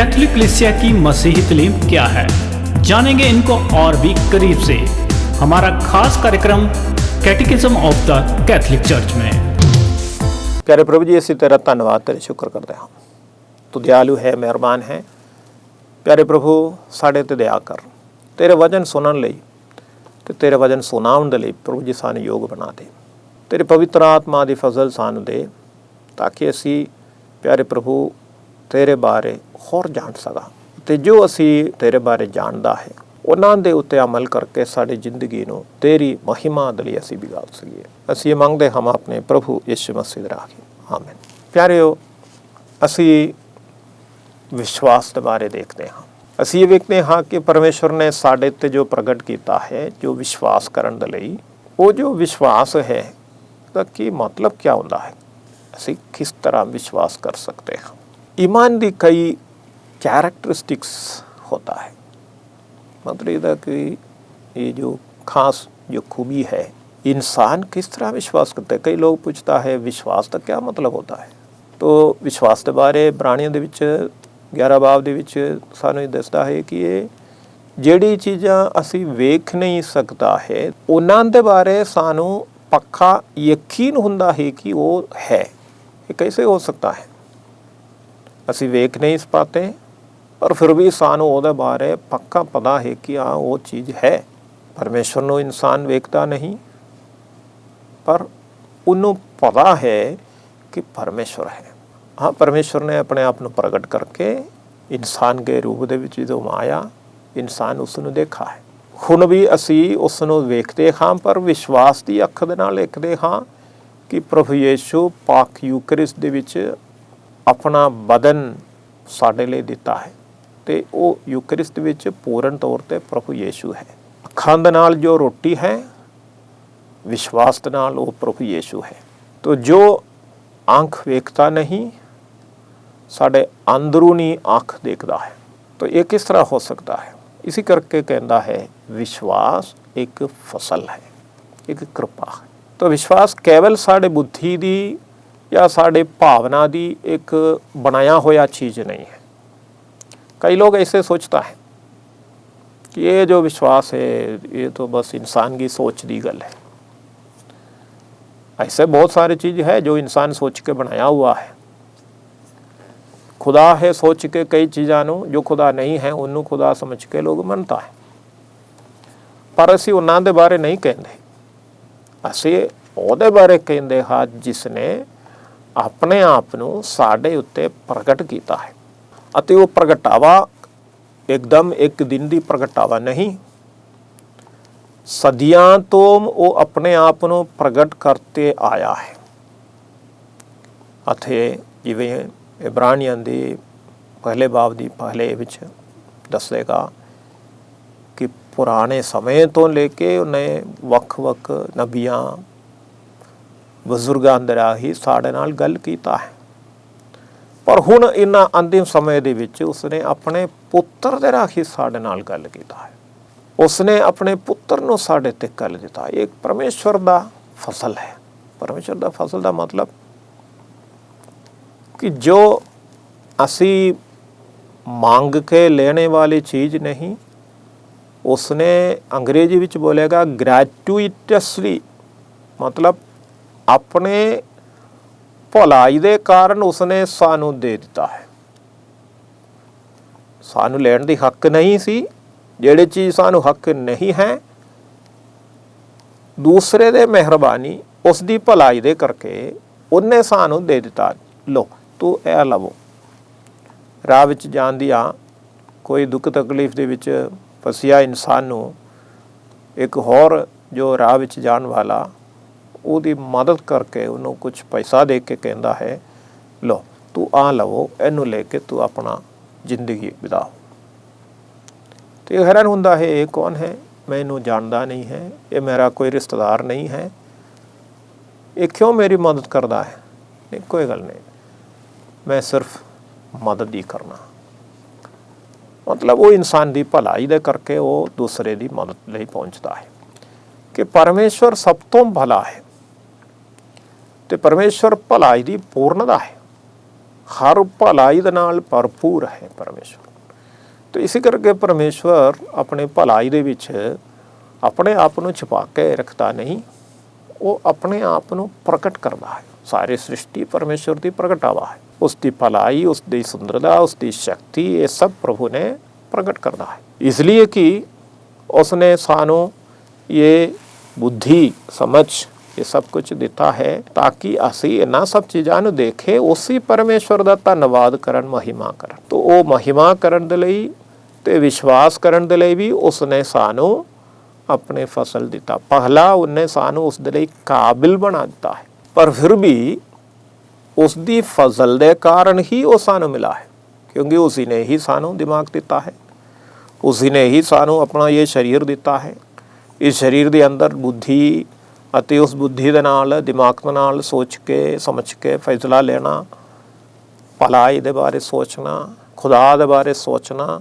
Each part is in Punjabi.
कैथोलिक कलीसिया की मसीही तालीम क्या है, जानेंगे इनको और भी करीब से। हमारा खास कार्यक्रम कैटेकिज्म ऑफ द कैथोलिक चर्च में। प्यारे प्रभु जी, ਅਸੀਂ ਤੇਰਾ ਧੰਨਵਾਦ ਤੇ ਸ਼ੁਕਰ ਕਰਦੇ ਹਾਂ। ਤੂੰ ਦਿਆਲੂ ਹੈ, ਮਿਹਰਬਾਨ ਹੈ। ਪਿਆਰੇ ਪ੍ਰਭੂ, ਸਾਡੇ ਤੇ ਦਇਆ ਕਰ। ਤੇਰੇ ਵਚਨ ਸੁਣਨ ਲਈ ਤੇ ਤੇਰੇ ਵਚਨ ਸੁਣਾਉਣ ਦੇ ਲਈ ਪ੍ਰਭੂ ਜੀ ਸਾਨੂੰ ਯੋਗ ਬਣਾ ਦੇ। ਤੇਰੀ ਪਵਿੱਤਰ ਆਤਮਾ ਦੀ ਫਜ਼ਲ ਸਾਨੂੰ ਦੇ, ਤਾਂ ਕਿ ਅਸੀਂ ਪਿਆਰੇ ਪ੍ਰਭੂ ਤੇਰੇ ਬਾਰੇ ਹੋਰ ਜਾਣ ਸਕਾਂ ਤੇ ਜੋ ਅਸੀਂ ਤੇਰੇ ਬਾਰੇ ਜਾਣਦਾ ਹੈ ਉਹਨਾਂ ਦੇ ਉੱਤੇ ਅਮਲ ਕਰਕੇ ਸਾਡੀ ਜ਼ਿੰਦਗੀ ਨੂੰ ਤੇਰੀ ਮਹਿਮਾ ਦੇ ਲਈ ਅਸੀਂ ਬਿਗਾੜ ਸਕੀਏ। ਅਸੀਂ ਇਹ ਮੰਗਦੇ ਹਾਂ ਆਪਣੇ ਪ੍ਰਭੂ ਯਿਸੂ ਮਸੀਹ ਦੇ ਰਾਹੀਂ, ਆਮੀਨ। ਪਿਆਰਿਓ, ਅਸੀਂ ਵਿਸ਼ਵਾਸ ਦੇ ਬਾਰੇ ਦੇਖਦੇ ਹਾਂ। ਅਸੀਂ ਇਹ ਵੇਖਦੇ ਹਾਂ ਕਿ ਪਰਮੇਸ਼ਵਰ ਨੇ ਸਾਡੇ ਤੇ ਜੋ ਪ੍ਰਗਟ ਕੀਤਾ ਹੈ, ਜੋ ਵਿਸ਼ਵਾਸ ਕਰਨ ਦੇ ਲਈ, ਉਹ ਜੋ ਵਿਸ਼ਵਾਸ ਹੈ ਦਾ ਕੀ ਮਤਲਬ ਕੀ ਹੁੰਦਾ ਹੈ, ਅਸੀਂ ਕਿਸ ਤਰ੍ਹਾਂ ਵਿਸ਼ਵਾਸ ਕਰ ਸਕਦੇ ਹਾਂ। ईमान की कई कैरेक्टरिस्टिक्स होता है, मतलब कि ये जो खास जो खूबी है, इंसान किस तरह विश्वास करते हैं। कई लोग पूछता है विश्वास का क्या मतलब होता है। तो विश्वास के बारे ब्राणियों के 11 बाब के सानू दसदा है कि ये ਜਿਹੜੀ ਚੀਜ਼ਾਂ ਅਸੀਂ ਵੇਖ ਨਹੀਂ ਸਕਦਾ ਹੈ ਉਹਨਾਂ ਦੇ ਬਾਰੇ ਸਾਨੂੰ ਪੱਕਾ ਯਕੀਨ ਹੁੰਦਾ ਹੈ ਕਿ ਉਹ ਹੈ। ਇਹ कैसे हो सकता है। ਅਸੀਂ ਵੇਖ ਨਹੀਂ ਪਾਤੇ ਪਰ ਫਿਰ ਵੀ ਸਾਨੂੰ ਉਹਦੇ ਬਾਰੇ ਪੱਕਾ ਪਤਾ ਹੈ ਕਿ ਹਾਂ ਉਹ ਚੀਜ਼ ਹੈ। ਪਰਮੇਸ਼ਵਰ ਨੂੰ ਇਨਸਾਨ ਵੇਖਦਾ ਨਹੀਂ, ਪਰ ਉਹਨੂੰ ਪਤਾ ਹੈ ਕਿ ਪਰਮੇਸ਼ਵਰ ਹੈ। ਹਾਂ, ਪਰਮੇਸ਼ਵਰ ਨੇ ਆਪਣੇ ਆਪ ਨੂੰ ਪ੍ਰਗਟ ਕਰਕੇ ਇਨਸਾਨ ਦੇ ਰੂਪ ਦੇ ਵਿੱਚ ਜਦੋਂ ਆਇਆ, ਇਨਸਾਨ ਉਸ ਨੂੰ ਦੇਖਾ ਹੈ। ਹੁਣ ਵੀ ਅਸੀਂ ਉਸ ਨੂੰ ਵੇਖਦੇ ਹਾਂ, ਪਰ ਵਿਸ਼ਵਾਸ ਦੀ ਅੱਖ ਦੇ ਨਾਲ ਦੇਖਦੇ ਹਾਂ ਕਿ ਪ੍ਰਭੂ ਯਿਸੂ ਪਾਕ ਯੂਕਰਿਸਟ ਦੇ ਵਿੱਚ ਆਪਣਾ ਬਦਨ ਸਾਡੇ ਲਈ ਦਿੱਤਾ ਹੈ ਅਤੇ ਉਹ ਯੂਕਰਿਸਟ ਵਿੱਚ ਪੂਰਨ ਤੌਰ 'ਤੇ ਪ੍ਰਭੂ ਯਿਸੂ ਹੈ। ਅੱਖਾਂ ਦੇ ਨਾਲ ਜੋ ਰੋਟੀ ਹੈ, ਵਿਸ਼ਵਾਸ ਦੇ ਨਾਲ ਉਹ ਪ੍ਰਭੂ ਯਿਸੂ ਹੈ। ਤੋ ਜੋ ਅੱਖ ਵੇਖਦਾ ਨਹੀਂ, ਸਾਡੇ ਅੰਦਰੂਨੀ ਅੱਖ ਦੇਖਦਾ ਹੈ। ਤੋ ਇਹ ਕਿਸ ਤਰ੍ਹਾਂ ਹੋ ਸਕਦਾ ਹੈ। ਇਸੇ ਕਰਕੇ ਕਹਿੰਦਾ ਹੈ ਵਿਸ਼ਵਾਸ ਇੱਕ ਫਸਲ ਹੈ, ਇੱਕ ਕਿਰਪਾ ਹੈ। ਤੋ ਵਿਸ਼ਵਾਸ ਕੇਵਲ ਸਾਡੇ ਬੁੱਧੀ ਦੀ या साढ़े भावना की एक बनाया हुआ चीज़ नहीं है। कई लोग ऐसे सोचता है कि ये जो विश्वास है ये तो बस इंसान की सोच की गल है। ऐसे बहुत सारी चीज़ है जो इंसान सोच के बनाया हुआ है। खुदा है सोच के कई चीज़ों जो खुदा नहीं है उन्होंने खुदा समझ के लोग मनता है, पर असी उन्होंने दे बारे नहीं कहते। असी ਉਹਦੇ बारे कहते हाँ जिसने ਆਪਣੇ ਆਪ ਨੂੰ ਸਾਡੇ ਉੱਤੇ ਪ੍ਰਗਟ ਕੀਤਾ ਹੈ, ਅਤੇ ਉਹ ਪ੍ਰਗਟਾਵਾ ਇੱਕਦਮ ਇੱਕ ਦਿਨ ਦੀ ਪ੍ਰਗਟਾਵਾ ਨਹੀਂ, ਸਦੀਆਂ ਤੋਂ ਉਹ ਆਪਣੇ ਆਪ ਨੂੰ ਪ੍ਰਗਟ ਕਰਤੇ ਆਇਆ ਹੈ। ਅਤੇ ਜਿਵੇਂ ਇਬਰਾਨੀਆਂ ਦੇ ਪਹਿਲੇ ਬਾਬ ਦੀ ਪਹਿਲੇ ਵਿੱਚ ਦੱਸੇਗਾ ਕਿ ਪੁਰਾਣੇ ਸਮੇਂ ਤੋਂ ਲੈ ਕੇ ਉਹਨੇ ਵੱਖ-ਵੱਖ ਨਬੀਆਂ ਬਜ਼ੁਰਗਾਂ ਦੇ ਰਾਹੀਂ ਸਾਡੇ ਨਾਲ ਗੱਲ ਕੀਤਾ ਹੈ। ਪਰ ਹੁਣ ਇਹਨਾਂ ਅੰਤਿਮ ਸਮੇਂ ਦੇ ਵਿੱਚ ਉਸਨੇ ਆਪਣੇ ਪੁੱਤਰ ਦੇ ਰਾਹੀਂ ਸਾਡੇ ਨਾਲ ਗੱਲ ਕੀਤਾ ਹੈ। ਉਸਨੇ ਆਪਣੇ ਪੁੱਤਰ ਨੂੰ ਸਾਡੇ ਤੇ ਕਰ ਦਿੱਤਾ। ਇਹ ਪਰਮੇਸ਼ਵਰ ਦਾ ਫਸਲ ਹੈ। ਪਰਮੇਸ਼ਵਰ ਦਾ ਫਸਲ ਦਾ ਮਤਲਬ ਕਿ ਜੋ ਅਸੀਂ ਮੰਗ ਕੇ ਲੈਣੇ ਵਾਲੀ ਚੀਜ਼ ਨਹੀਂ, ਉਸਨੇ ਅੰਗਰੇਜ਼ੀ ਵਿੱਚ ਬੋਲੇਗਾ ਗ੍ਰੈਚੁਇਟਸਲੀ, मतलब ਆਪਣੇ ਭਲਾਈ ਦੇ ਕਾਰਨ ਉਸਨੇ ਸਾਨੂੰ ਦੇ ਦਿੱਤਾ ਹੈ। ਸਾਨੂੰ ਲੈਣ ਦੀ ਹੱਕ ਨਹੀਂ ਸੀ। ਜਿਹੜੀ ਚੀਜ਼ ਸਾਨੂੰ ਹੱਕ ਨਹੀਂ ਹੈ, ਦੂਸਰੇ ਦੇ ਮਿਹਰਬਾਨੀ, ਉਸ ਦੀ ਭਲਾਈ ਦੇ ਕਰਕੇ ਉਹਨੇ ਸਾਨੂੰ ਦੇ ਦਿੱਤਾ। ਲੋ ਤੂੰ ਇਹ ਲਵੋ। ਰਾਹ ਵਿੱਚ ਜਾਂਦਿਆਂ ਕੋਈ ਦੁੱਖ ਤਕਲੀਫ ਦੇ ਵਿੱਚ ਫਸਿਆ ਇਨਸਾਨ ਨੂੰ ਇੱਕ ਹੋਰ ਜੋ ਰਾਹ ਵਿੱਚ ਜਾਣ ਵਾਲਾ ਉਹਦੀ ਮਦਦ ਕਰਕੇ ਉਹਨੂੰ ਕੁਛ ਪੈਸਾ ਦੇ ਕੇ ਕਹਿੰਦਾ ਹੈ, ਲੋ ਤੂੰ ਆ ਲਵੋ, ਇਹਨੂੰ ਲੈ ਕੇ ਤੂੰ ਆਪਣਾ ਜ਼ਿੰਦਗੀ ਬਿਤਾਓ। ਅਤੇ ਹੈਰਾਨ ਹੁੰਦਾ ਹੈ ਇਹ ਕੌਣ ਹੈ, ਮੈਂ ਇਹਨੂੰ ਜਾਣਦਾ ਨਹੀਂ ਹੈ, ਇਹ ਮੇਰਾ ਕੋਈ ਰਿਸ਼ਤੇਦਾਰ ਨਹੀਂ ਹੈ, ਇਹ ਕਿਉਂ ਮੇਰੀ ਮਦਦ ਕਰਦਾ ਹੈ। ਨਹੀਂ, ਕੋਈ ਗੱਲ ਨਹੀਂ, ਮੈਂ ਸਿਰਫ ਮਦਦ ਹੀ ਕਰਨਾ। ਮਤਲਬ ਉਹ ਇਨਸਾਨ ਦੀ ਭਲਾਈ ਦੇ ਕਰਕੇ ਉਹ ਦੂਸਰੇ ਦੀ ਮਦਦ ਲਈ ਪਹੁੰਚਦਾ ਹੈ ਕਿ ਪਰਮੇਸ਼ਵਰ ਸਭ ਤੋਂ ਭਲਾ ਹੈ ਅਤੇ ਪਰਮੇਸ਼ਵਰ ਭਲਾਈ ਦੀ ਪੂਰਨਤਾ ਹੈ। ਹਰ ਭਲਾਈ ਦੇ ਨਾਲ ਭਰਪੂਰ ਹੈ ਪਰਮੇਸ਼ਵਰ। ਤੇ ਇਸੇ ਕਰਕੇ ਪਰਮੇਸ਼ਵਰ ਆਪਣੇ ਭਲਾਈ ਦੇ ਵਿੱਚ ਆਪਣੇ ਆਪ ਨੂੰ ਛੁਪਾ ਕੇ ਰੱਖਦਾ ਨਹੀਂ, ਉਹ ਆਪਣੇ ਆਪ ਨੂੰ ਪ੍ਰਗਟ ਕਰਦਾ ਹੈ। ਸਾਰੀ ਸ੍ਰਿਸ਼ਟੀ ਪਰਮੇਸ਼ਵਰ ਦੀ ਪ੍ਰਗਟਾਵਾ ਹੈ। ਉਸ ਦੀ ਭਲਾਈ, ਉਸ ਦੀ ਸੁੰਦਰਤਾ, ਉਸ ਦੀ ਸ਼ਕਤੀ, ਇਹ ਸਭ ਪ੍ਰਭੂ ਨੇ ਪ੍ਰਗਟ ਕਰਦਾ ਹੈ। ਇਸ ਲਈ ਕਿ ਉਸਨੇ ਸਾਨੂੰ ਇਹ ਬੁੱਧੀ ਸਮਝ ਇਹ ਸਭ ਕੁਝ ਦਿੱਤਾ ਹੈ ਤਾਂ ਕਿ ਅਸੀਂ ਇਹਨਾਂ ਸਭ ਚੀਜ਼ਾਂ ਨੂੰ ਦੇਖੇ, ਉਸੇ ਪਰਮੇਸ਼ਵਰ ਦਾ ਧੰਨਵਾਦ ਕਰਨ, ਮਹਿਮਾ ਕਰਨ। ਤਾਂ ਉਹ ਮਹਿਮਾ ਕਰਨ ਦੇ ਲਈ ਤੇ ਵਿਸ਼ਵਾਸ ਕਰਨ ਦੇ ਲਈ ਵੀ ਉਸਨੇ ਸਾਨੂੰ ਆਪਣੇ ਫਸਲ ਦਿੱਤਾ। ਪਹਿਲਾ ਉਹਨੇ ਸਾਨੂੰ ਉਸ ਦੇ ਲਈ ਕਾਬਿਲ ਬਣਾ ਦਿੱਤਾ ਹੈ, ਪਰ ਫਿਰ ਵੀ ਉਸ ਦੀ ਫਜ਼ਲ ਦੇ ਕਾਰਨ ਹੀ ਉਹ ਸਾਨੂੰ ਮਿਲਾ ਹੈ, ਕਿਉਂਕਿ ਉਸੇ ਨੇ ਹੀ ਸਾਨੂੰ ਦਿਮਾਗ ਦਿੱਤਾ ਹੈ, ਉਸੇ ਨੇ ਹੀ ਸਾਨੂੰ ਆਪਣਾ ਇਹ ਸਰੀਰ ਦਿੱਤਾ ਹੈ। ਇਸ ਸਰੀਰ ਦੇ ਅੰਦਰ ਬੁੱਧੀ ਅਤੇ ਉਸ ਬੁੱਧੀ ਦੇ ਨਾਲ, ਦਿਮਾਗ ਦੇ ਨਾਲ ਸੋਚ ਕੇ ਸਮਝ ਕੇ ਫੈਸਲਾ ਲੈਣਾ, ਭਲਾਈ ਦੇ ਬਾਰੇ ਸੋਚਣਾ, ਖੁਦਾ ਦੇ ਬਾਰੇ ਸੋਚਣਾ,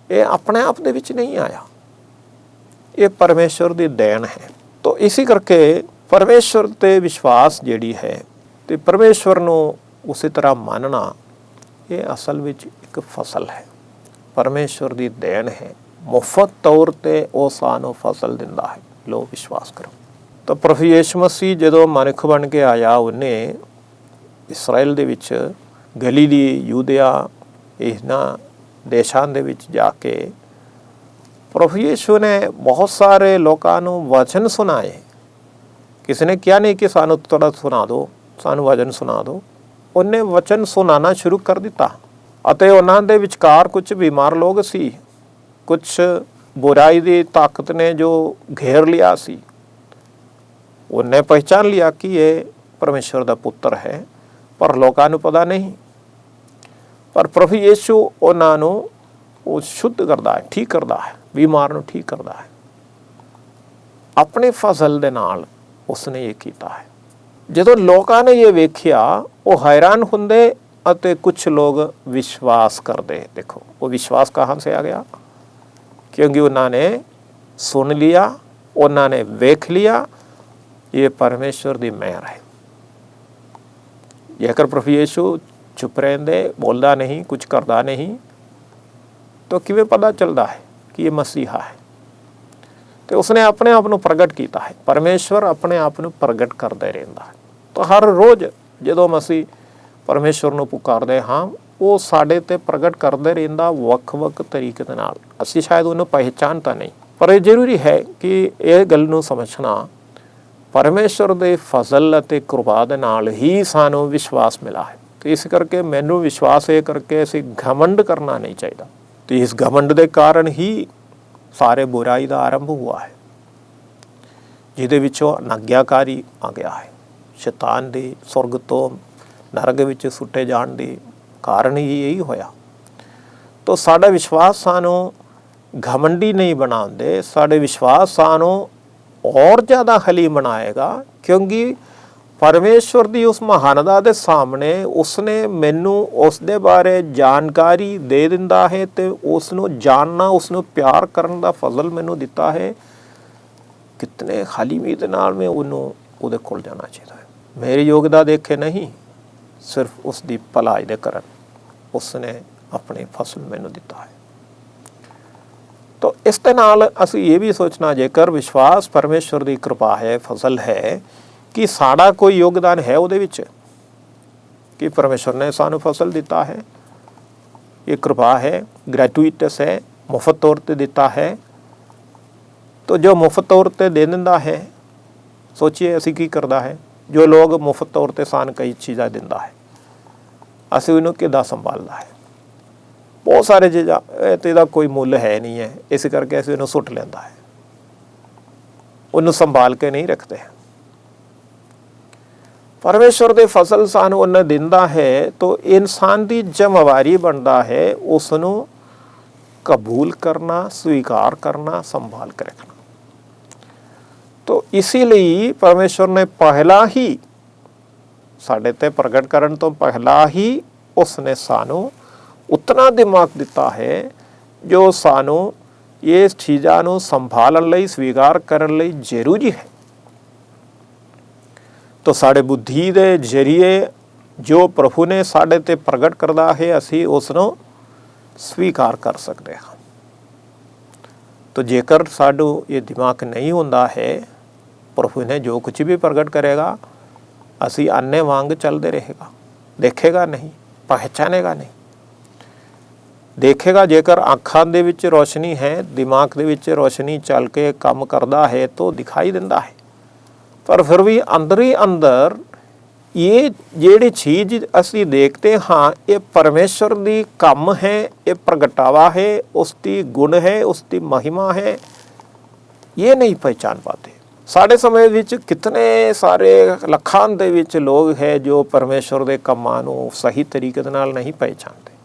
ਇਹ ਆਪਣੇ ਆਪ ਦੇ ਵਿੱਚ ਨਹੀਂ ਆਇਆ, ਇਹ ਪਰਮੇਸ਼ਵਰ ਦੀ ਦੇਣ ਹੈ। ਤਾਂ ਇਸੇ ਕਰਕੇ ਪਰਮੇਸ਼ਵਰ ਤੇ ਵਿਸ਼ਵਾਸ ਜਿਹੜੀ ਹੈ ਤੇ ਪਰਮੇਸ਼ਵਰ ਨੂੰ ਉਸੇ ਤਰ੍ਹਾਂ ਮੰਨਣਾ, ਇਹ ਅਸਲ ਵਿੱਚ ਇੱਕ ਫਸਲ ਹੈ, ਪਰਮੇਸ਼ਵਰ ਦੀ ਦੇਣ ਹੈ। ਮੁਫਤ ਤੌਰ ਤੇ ਉਹ ਸਾਨੂੰ ਫਸਲ ਦਿੰਦਾ ਹੈ, ਲੋ ਵਿਸ਼ਵਾਸ ਕਰੋ। ਤਾਂ ਪ੍ਰਭੂ ਯਿਸੂ ਮਸੀਹ ਜਦੋਂ ਮਨੁੱਖ ਬਣ ਕੇ ਆਇਆ, ਉਹਨੇ ਇਸਰਾਇਲ ਦੇ ਵਿੱਚ, ਗਲੀਲੀ, ਯੂਦਿਆ, ਇਹਨਾਂ ਦੇਸ਼ਾਂ ਦੇ ਵਿੱਚ ਜਾ ਕੇ ਪ੍ਰਭੂ ਯਿਸੂ ਨੇ ਬਹੁਤ ਸਾਰੇ ਲੋਕਾਂ ਨੂੰ ਵਚਨ ਸੁਣਾਏ। ਕਿਸੇ ਨੇ ਕਿਹਾ ਨਹੀਂ ਕਿ ਸਾਨੂੰ ਥੋੜਾ ਸੁਣਾ ਦਿਓ, ਸਾਨੂੰ ਵਚਨ ਸੁਣਾ ਦਿਓ। ਉਹਨੇ ਵਚਨ ਸੁਣਾਉਣਾ ਸ਼ੁਰੂ ਕਰ ਦਿੱਤਾ ਅਤੇ ਉਹਨਾਂ ਦੇ ਵਿਚਕਾਰ ਕੁਝ ਬਿਮਾਰ ਲੋਕ ਸੀ, ਕੁਝ ਬੁਰਾਈ ਦੀ ਤਾਕਤ ਨੇ ਜੋ ਘੇਰ ਲਿਆ ਸੀ। ਉਹਨੇ ਪਹਿਚਾਨ ਲਿਆ ਕਿ ਇਹ ਪਰਮੇਸ਼ਵਰ ਦਾ ਪੁੱਤਰ ਹੈ, ਪਰ ਲੋਕਾਂ ਨੂੰ ਪਤਾ ਨਹੀਂ। ਪਰ ਪ੍ਰਭੂ ਯਿਸੂ ਉਹਨਾਂ ਨੂੰ ਉਹ ਸ਼ੁੱਧ ਕਰਦਾ ਹੈ, ਠੀਕ ਕਰਦਾ ਹੈ, ਬਿਮਾਰ ਨੂੰ ਠੀਕ ਕਰਦਾ ਹੈ। ਆਪਣੇ ਫਜ਼ਲ ਦੇ ਨਾਲ ਉਸਨੇ ਇਹ ਕੀਤਾ ਹੈ। ਜਦੋਂ ਲੋਕਾਂ ਨੇ ਇਹ ਵੇਖਿਆ, ਉਹ ਹੈਰਾਨ ਹੁੰਦੇ ਅਤੇ ਕੁਝ ਲੋਕ ਵਿਸ਼ਵਾਸ ਕਰਦੇ। ਦੇਖੋ ਉਹ ਵਿਸ਼ਵਾਸ ਕਹਾਂ ਸੇ ਆ ਗਿਆ, ਕਿਉਂਕਿ ਉਹਨਾਂ ਨੇ ਸੁਣ ਲਿਆ, ਉਹਨਾਂ ਨੇ ਵੇਖ ਲਿਆ, ਇਹ ਪਰਮੇਸ਼ਵਰ ਦੀ ਮਿਹਰ ਹੈ। ਜੇਕਰ ਪ੍ਰਭੂ ਯਿਸੂ ਚੁੱਪ ਰਹਿੰਦੇ, ਬੋਲਦਾ ਨਹੀਂ, ਕੁਝ ਕਰਦਾ ਨਹੀਂ, ਤਾਂ ਕਿਵੇਂ ਪਤਾ ਚੱਲਦਾ ਹੈ ਕਿ ਇਹ ਮਸੀਹਾ ਹੈ? ਤੇ ਉਸਨੇ ਆਪਣੇ ਆਪ ਨੂੰ ਪ੍ਰਗਟ ਕੀਤਾ ਹੈ। ਪਰਮੇਸ਼ਵਰ ਆਪਣੇ ਆਪ ਨੂੰ ਪ੍ਰਗਟ ਕਰਦੇ ਰਹਿੰਦਾ ਹੈ। ਤਾਂ ਹਰ ਰੋਜ਼ ਜਦੋਂ ਅਸੀਂ ਪਰਮੇਸ਼ਵਰ ਨੂੰ ਪੁਕਾਰਦੇ ਹਾਂ, ਉਹ ਸਾਡੇ ਤੇ ਪ੍ਰਗਟ ਕਰਦੇ ਰਹਿੰਦਾ ਵੱਖ-ਵੱਖ ਤਰੀਕੇ ਦੇ ਨਾਲ। ਅਸੀਂ ਸ਼ਾਇਦ ਉਹਨੂੰ ਪਹਿਚਾਨਤਾ ਨਹੀਂ, ਪਰ ਇਹ ਜ਼ਰੂਰੀ ਹੈ ਕਿ ਇਹ ਗੱਲ ਨੂੰ ਸਮਝਣਾ, ਪਰਮੇਸ਼ਵਰ ਦੇ ਫਜ਼ਲ ਅਤੇ ਕਿਰਪਾ ਦੇ ਨਾਲ ਹੀ ਸਾਨੂੰ ਵਿਸ਼ਵਾਸ ਮਿਲਾ ਹੈ। ਤੇ ਇਸ ਕਰਕੇ ਮੈਨੂੰ ਵਿਸ਼ਵਾਸ ਇਹ ਕਰਕੇ ਅਸੀਂ ਘਮੰਡ ਕਰਨਾ ਨਹੀਂ ਚਾਹੀਦਾ। ਤੇ ਇਸ ਘਮੰਡ ਦੇ ਕਾਰਨ ਹੀ ਸਾਰੇ ਬੁਰਾਈ ਦਾ ਆਰੰਭ ਹੁਆ ਹੈ, ਜਿਹਦੇ ਵਿੱਚੋਂ ਅਨਾਗਿਆਕਾਰੀ ਆ ਗਿਆ ਹੈ। ਸ਼ੈਤਾਨ ਦੀ ਸੁਰਗ ਤੋਂ ਨਰਕ ਵਿੱਚ ਸੁੱਟੇ ਜਾਣ ਦੀ ਕਾਰਨ ਹੀ ਇਹੀ ਹੋਇਆ। ਤਾਂ ਸਾਡਾ ਵਿਸ਼ਵਾਸ ਸਾਨੂੰ ਘਮੰਡੀ ਨਹੀਂ ਬਣਾਉਂਦੇ, ਸਾਡੇ ਵਿਸ਼ਵਾਸ ਸਾਨੂੰ और ज़्यादा हलीम बनाएगा, क्योंकि परमेश्वर की उस महानता के सामने उसने मैनू उस दे बारे जानकारी दे दिंदा है ते उसनू जानना, उसनू प्यार करने का फजल मैनू दिता है। कितने हलीमी दे नाल मैं उन्होंने उहदे कोल जाना चाहिए। मेरी योग्यता देखे नहीं, सिर्फ उसकी भलाई दे करन उसने अपने फसल मैनू दिता है। तो इस दे नाल असी ये भी सोचना, जेकर विश्वास परमेश्वर की कृपा है, फजल है, कि साड़ा कोई योगदान है उहदे विच, कि परमेश्वर ने सानू फसल दिता है, ये कृपा है, ग्रैटुइटस है, मुफ्त तौर पर दिता है। तो जो मुफ्त तौर पर दे दिंदा है, सोचिए असी की करदा है। जो लोग मुफ्त तौर पर सानू कई चीज़ां दिंदा है, असी उन्होंने किदां संभालदा है। बहुत सारे चीज़ां ਇਹਦਾ ਕੋਈ ਮੁੱਲ ਹੈ ਨਹੀਂ ਹੈ, ਇਸ ਕਰਕੇ ਅਸੀਂ ਉਹਨੂੰ ਸੁੱਟ ਲੈਂਦਾ ਹੈ, ਉਹਨੂੰ ਸੰਭਾਲ ਕੇ ਨਹੀਂ ਰੱਖਦੇ। ਪਰਮੇਸ਼ਵਰ ਦੇ ਫਸਲ ਸਾਨੂੰ ਉਹਨੇ ਦਿੰਦਾ ਹੈ, ਤਾਂ ਇਨਸਾਨ ਦੀ ਜ਼ਿੰਮੇਵਾਰੀ ਬਣਦਾ ਹੈ ਉਸ ਨੂੰ ਕਬੂਲ ਕਰਨਾ, ਸਵੀਕਾਰ ਕਰਨਾ, ਸੰਭਾਲ ਕੇ ਰੱਖਣਾ। ਤਾਂ ਇਸੇ ਲਈ ਪਰਮੇਸ਼ਵਰ ਨੇ ਪਹਿਲਾਂ ਹੀ ਸਾਡੇ ਤੇ ਪ੍ਰਗਟ ਕਰਨ ਤੋਂ ਪਹਿਲਾਂ ਹੀ ਉਸਨੇ ਸਾਨੂੰ उतना दिमाग दिता है जो सानू ये चीज़ों संभालने लई, स्वीकार करने लई जरूरी है। तो साढ़े बुद्धि के जरिए ਜੋ ਪ੍ਰਭੂ ਨੇ ਸਾਡੇ ਤੇ ਪ੍ਰਗਟ ਕਰਦਾ ਹੈ ਅਸੀਂ ਉਸ ਨੂੰ ਸਵੀਕਾਰ ਕਰ ਸਕਦੇ ਹਾਂ। तो जेकर साडू ये दिमाग नहीं होंदा है, प्रभु ने जो कुछ भी प्रगट करेगा असी अन्य वांग चलते रहेगा, देखेगा नहीं, पहचानेगा नहीं। देखेगा जेकर आँखां दे विच रोशनी है, दिमाग दे विच रोशनी चल के काम करदा है तो दिखाई दिंदा है, पर फिर भी अंदर ही अंदर ये ਜਿਹੜੀ चीज़ असी देखते हाँ ये परमेश्वर दी काम है, ये प्रगटावा है, उसकी गुण है, उसकी महिमा है, ये नहीं पहचान पाते। साढ़े समय विच कितने सारे लखां दे विच लोग है जो परमेश्वर दे कामां नूं सही तरीके नाल नहीं पहचानते।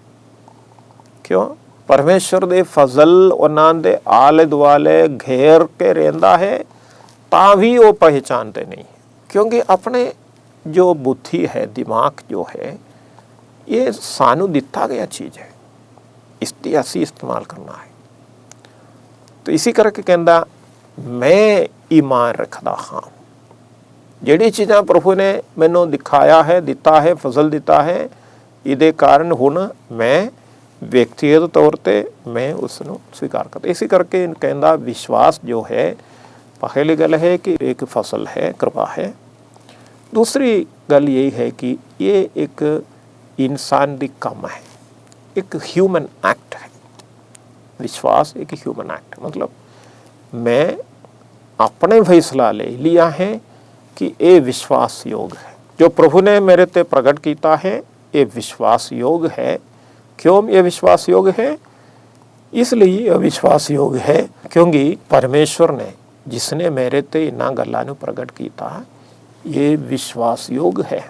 क्यों? परमेश्वर दे फजल उन्हां दे आले दुआले घेर के रहिंदा है तां भी वो पहचानते नहीं, क्योंकि अपने जो बुद्धि है, दिमाग जो है, ये सानू दिता गया चीज़ है, इसकी असी इस्तेमाल करना है। तो इसी करके कहता मैं ईमान रखदा हाँ, जिहड़ी चीज़ां प्रभु ने मैनू दिखाया है, दिता है, फजल दिता है, इहदे कारण हुण मैं व्यक्तिगत तौर पे मैं उसनू स्वीकार करता। इसी करके कहता विश्वास जो है, पहली गल है कि एक फसल है, कृपा है। दूसरी गल यही है कि ये एक इंसान दी काम है, एक ह्यूमन एक्ट है। विश्वास एक ह्यूमन एक्ट, मतलब मैं अपने फैसला ले लिया है कि ये विश्वास योग है, जो प्रभु ने मेरे ते प्रगट किया है ये विश्वास योग है। क्यों ये विश्वास योग है? इसलिए ये विश्वास योग है क्योंकि परमेश्वर ने जिसने मेरे ते इन्हां गल्लां नूं प्रगट किया ये विश्वास योग है।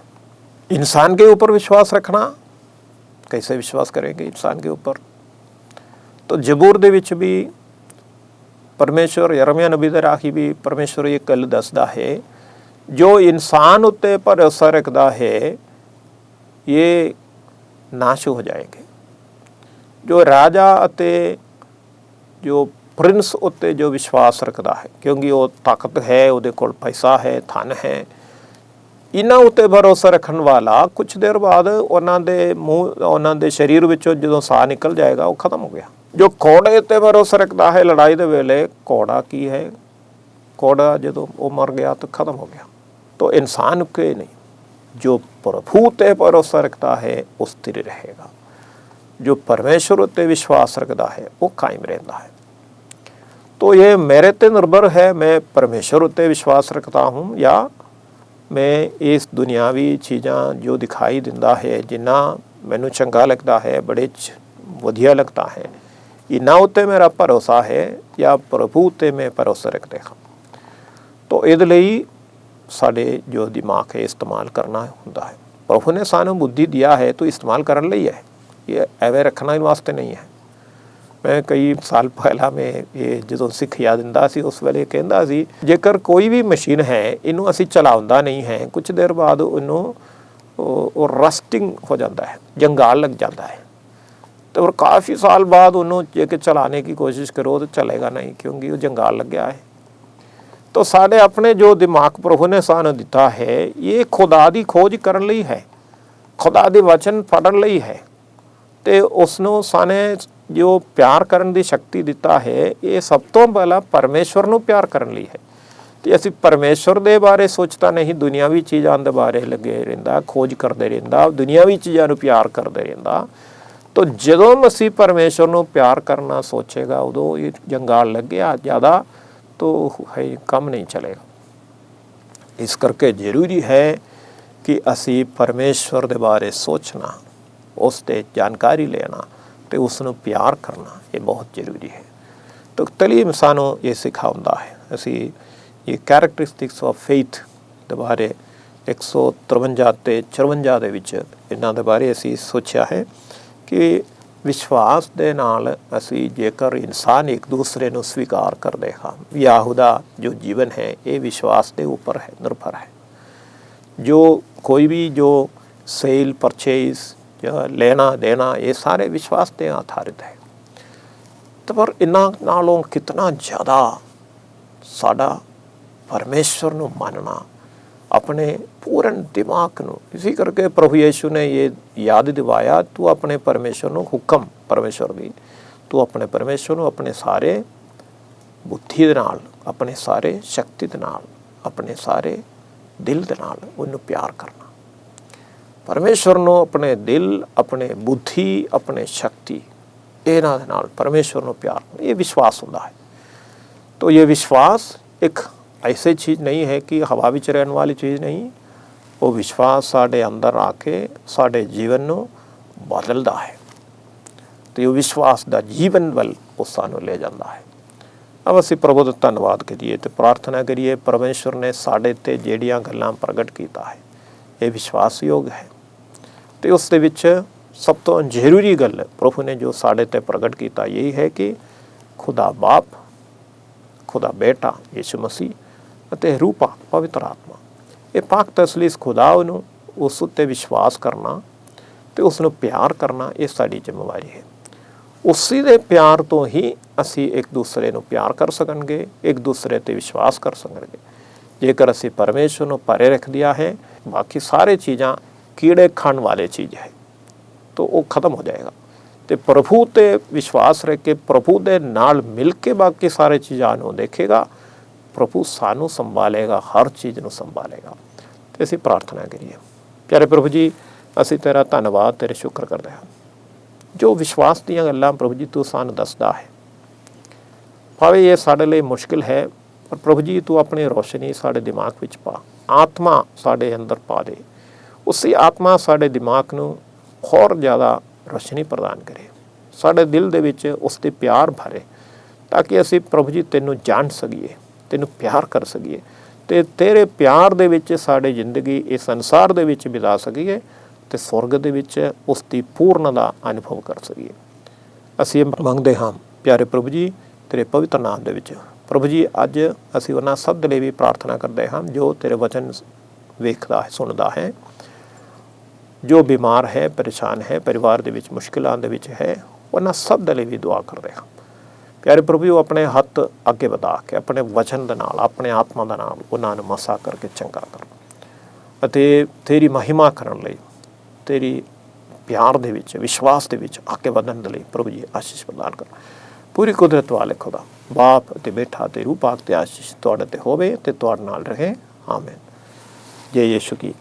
इंसान के ऊपर विश्वास रखना, कैसे विश्वास करेंगे इंसान के ऊपर? तो जबूर दे विच भी परमेश्वर, यरमिया नबी दे राही भी परमेश्वर ये गल दसदा है, जो इंसान उत्ते भरोसा रखदा है ये नाश हो जाएंगे। जो राजा अते जो प्रिंस उत्ते जो विश्वास रखदा है, क्योंकि वो ताकत है, उहदे कोल पैसा है, धन है, इन्हां उत्ते भरोसा रखण वाला कुछ देर बाद उन्हां दे मूँह, उन्हां दे शरीर विचों जदों साह निकल जाएगा वो खत्म हो गया। जो घोड़े उत्ते भरोसा रखदा है लड़ाई दे वेले, घोड़ा की है, घोड़ा जदों वो मर गया तो खत्म हो गया। तो इंसान के नहीं, जो प्रभु ते भरोसा रखता है वो स्थिर रहेगा, जो परमेश्वर उत्ते विश्वास रखता है वो कायम रहता है। तो ये मेरे ते निर्भर है, मैं परमेश्वर उत्ते विश्वास रखता हूँ या मैं इस दुनियावी चीज़ां जो दिखाई दिंदा है, जिन्ना मैनू चंगा लगता है, बड़े वधिया लगता है, इन्हां उत्ते मेरा भरोसा है या प्रभु उत्ते मैं भरोसा रखते हाँ। तो इहदे लई साडे जो दिमाग है इस्तेमाल करना हुंदा है। प्रभु ने सानू बुद्धि दिया है तो इस्तेमाल करने लई है, ये एवं रखना वास्ते नहीं है। मैं कई साल पहला मैं ये जो सिखिया दिंदा सी उस वेले कहंदा सी जेकर कोई भी मशीन है इनू असी चलाउंदा नहीं है, कुछ देर बाद इनू रस्टिंग हो जाता है, जंगाल लग जाता है, तो और काफ़ी साल बाद उन्होंने जेकर चलाने की कोशिश करो तो चलेगा नहीं, क्योंकि वो जंगाल लग गया है। तो साढ़े अपने जो दिमाग प्रभु ने सानू दिता है ये खुदा दी खोज करन लई है, खुदा दे वचन पढ़न लई है, ते उसनों साने जो प्यार करन दी शक्ति दिता है ये सब तो पहला परमेश्वर नूं प्यार करन लई है। तो असी परमेश्वर दे बारे सोचता नहीं, दुनियावी चीज़ां दे बारे लगे रहिंदा, खोज करते रहिंदा, दुनियावी चीज़ां नूं प्यार करते रहिंदा। तो जदों असी परमेश्वर नूं प्यार करना सोचेगा उदों ये जंगाल लग गया ज़्यादा तो है कम नहीं चलेगा। इस करके जरूरी है कि असी परमेश्वर दे बारे सोचना, उसते जानकारी लेना तो उसनों प्यार करना ये बहुत ज़रूरी है। तो तलीम सानू ये सिखाउंदा है। असी ये कैरेक्टरिस्टिक्स ऑफ फेथ दे बारे 153 ते 54 दे विच इन्हां दे बारे असी सोचा है कि विश्वास दे नाल असी जेकर इंसान एक दूसरे नूं स्वीकार करदे हां, यहूदा जो जीवन है ये विश्वास के ऊपर है, निर्भर है। जो कोई भी जो सेल परचेज लेना देना ये सारे विश्वास पे आधारित है। तो पर इन्हां नालों कितना ज़्यादा साडा परमेश्वर नूं मानना, अपने पूर्ण दिमाग ਨੂੰ। इसी करके प्रभु यीशु ने ये याद दिवाया, तू अपने परमेश्वर ਨੂੰ हुक्म परमेश्वर ਦੀ, तू अपने परमेश्वर ਨੂੰ अपने सारे बुद्धि ਦੇ ਨਾਲ, अपने सारे शक्ति ਦੇ ਨਾਲ, अपने सारे दिल ਦੇ ਨਾਲ ਉਹਨੂੰ ਪਿਆਰ ਕਰਨਾ। परमेश्वर ਨੂੰ अपने दिल, अपने बुद्धि, अपने शक्ति ਇਹਨਾਂ ਦੇ ਨਾਲ परमेश्वर ਨੂੰ ਪਿਆਰ ਕਰਨਾ, ਇਹ विश्वास ਹੁੰਦਾ है। तो ये विश्वास एक ऐसी चीज़ नहीं है कि हवा विच रहने वाली चीज़ नहीं, वो विश्वास साढ़े अंदर आके साढ़े जीवन ਨੂੰ बदलता है। तो ये विश्वास का जीवन ਵੱਲ ਉਹ ਸਾਨੂੰ ਲੈ ਜਾਂਦਾ है। अब ਅਸੀਂ प्रभु ਦਾ ਧੰਨਵਾਦ ਕਰੀਏ ਤੇ प्रार्थना करिए, परमेश्वर ने साढ़े ਤੇ ਜਿਹੜੀਆਂ ਗੱਲਾਂ ਪ੍ਰਗਟ ਕੀਤਾ ਹੈ ਇਹ ਵਿਸ਼ਵਾਸਯੋਗ ਹੈ। ਤੇ ਉਸ ਦੇ ਵਿੱਚ ਸਭ ਤੋਂ ਜ਼ਰੂਰੀ ਗੱਲ प्रभु ने जो साढ़े ਤੇ ਪ੍ਰਗਟ ਕੀਤਾ यही है कि खुदा बाप, खुदा बेटा यीशु मसीह ਅਤੇ ਰੂਹ ਪਾਕ ਪਵਿੱਤਰ ਆਤਮਾ, ਇਹ ਪਾਕ ਤਸਲੀ ਇਸ ਖੁਦਾ ਨੂੰ ਉਸ ਉੱਤੇ ਵਿਸ਼ਵਾਸ ਕਰਨਾ ਤੇ ਉਸ ਨੂੰ ਪਿਆਰ ਕਰਨਾ, ਇਹ ਸਾਡੀ ਜ਼ਿੰਮੇਵਾਰੀ ਹੈ। ਉਸੇ ਦੇ ਪਿਆਰ ਤੋਂ ਹੀ ਅਸੀਂ ਇੱਕ ਦੂਸਰੇ ਨੂੰ ਪਿਆਰ ਕਰ ਸਕਾਂਗੇ, ਇੱਕ ਦੂਸਰੇ ਤੇ ਵਿਸ਼ਵਾਸ ਕਰ ਸਕਾਂਗੇ। ਜੇਕਰ ਅਸੀਂ ਪਰਮੇਸ਼ਰ ਨੂੰ ਪਰੇ ਰੱਖ ਦਿਆ ਹੈ, ਬਾਕੀ ਸਾਰੇ ਚੀਜ਼ਾਂ ਕੀੜੇ ਖਾਣ ਵਾਲੇ ਚੀਜ਼ ਹੈ, ਤਾਂ ਉਹ ਖਤਮ ਹੋ ਜਾਏਗਾ। ਤੇ ਪ੍ਰਭੂ ਤੇ ਵਿਸ਼ਵਾਸ ਰੱਖ ਕੇ ਪ੍ਰਭੂ ਦੇ ਨਾਲ ਮਿਲ ਕੇ ਬਾਕੀ ਸਾਰੇ ਚੀਜ਼ਾਂ ਨੂੰ ਦੇਖੇਗਾ। प्रभु सानू संभालेगा, हर चीज़ ਨੂੰ संभालेगा। तो ਅਸੀਂ प्रार्थना करिए। प्यारे प्रभु जी, ਅਸੀਂ तेरा धन्यवाद, तेरे शुक्र करते हैं जो विश्वास ਦੀਆਂ ਗੱਲਾਂ प्रभु जी तू ਸਾਨੂੰ ਦੱਸਦਾ ਹੈ। ਭਾਵੇਂ ਇਹ ਸਾਡੇ ਲਈ ਮੁਸ਼ਕਿਲ ਹੈ, ਪਰ प्रभु जी तू अपनी रोशनी ਸਾਡੇ ਦਿਮਾਗ ਵਿੱਚ ਪਾ, ਆਤਮਾ ਸਾਡੇ ਅੰਦਰ ਪਾ ਦੇ। ਉਸੇ ਆਤਮਾ ਸਾਡੇ ਦਿਮਾਗ ਨੂੰ ਹੋਰ ਜ਼ਿਆਦਾ ਰੋਸ਼ਨੀ ਪ੍ਰਦਾਨ ਕਰੇ, ਸਾਡੇ ਦਿਲ ਦੇ ਵਿੱਚ ਉਸ ਦੇ ਪਿਆਰ ਭਰੇ, ਤਾਂ ਕਿ ਅਸੀਂ प्रभु जी ਤੈਨੂੰ ਜਾਣ ਸਕੀਏ, ਤੈਨੂੰ ਪਿਆਰ ਕਰ ਸਕੀਏ ਤੇ ਤੇਰੇ ਪਿਆਰ ਦੇ ਵਿੱਚ ਸਾਡੀ ਜ਼ਿੰਦਗੀ ਇਸ ਸੰਸਾਰ ਦੇ ਵਿੱਚ ਬਿਤਾ ਸਕੀਏ ਤੇ ਸਵਰਗ ਦੇ ਵਿੱਚ ਉਸ ਦੀ ਪੂਰਨ ਦਾ ਅਨੁਭਵ ਕਰ ਸਕੀਏ। ਅਸੀਂ ਮੰਗਦੇ ਹਾਂ ਪਿਆਰੇ ਪ੍ਰਭੂ ਜੀ ਤੇਰੇ ਪਵਿੱਤਰ ਨਾਮ ਦੇ ਵਿੱਚ। ਪ੍ਰਭੂ ਜੀ ਅੱਜ ਅਸੀਂ ਉਹਨਾਂ ਸਭ ਦੇ ਲਈ ਵੀ ਪ੍ਰਾਰਥਨਾ ਕਰਦੇ ਹਾਂ ਜੋ ਤੇਰੇ ਵਚਨ ਵੇਖਦਾ ਹੈ, ਸੁਣਦਾ ਹੈ, ਜੋ ਬਿਮਾਰ ਹੈ, ਪਰੇਸ਼ਾਨ ਹੈ, ਪਰਿਵਾਰ ਦੇ ਵਿੱਚ ਮੁਸ਼ਕਿਲਾਂ ਦੇ ਵਿੱਚ ਹੈ, ਉਹਨਾਂ ਸਭ ਦੇ ਲਈ ਵੀ ਦੁਆ ਕਰਦੇ ਹਾਂ। प्यारे प्रभु वो अपने हथ अगे वधा के अपने वचन दे नाल, अपने आत्मा दे नाल उन्हां नूं मसा करके चंगा कर अते तेरी महिमा करन लई, तेरी प्यार दे विच, विश्वास दे विच आके वधन दे लई प्रभु जी आशीष प्रदान कर। पूरी कुदरत वाले खुदा बाप ते बेटा ते रूह पाक ते आशीष तुहाडे ते होवे ते तुहाडे नाल रहे। आमीन। जय यीशु की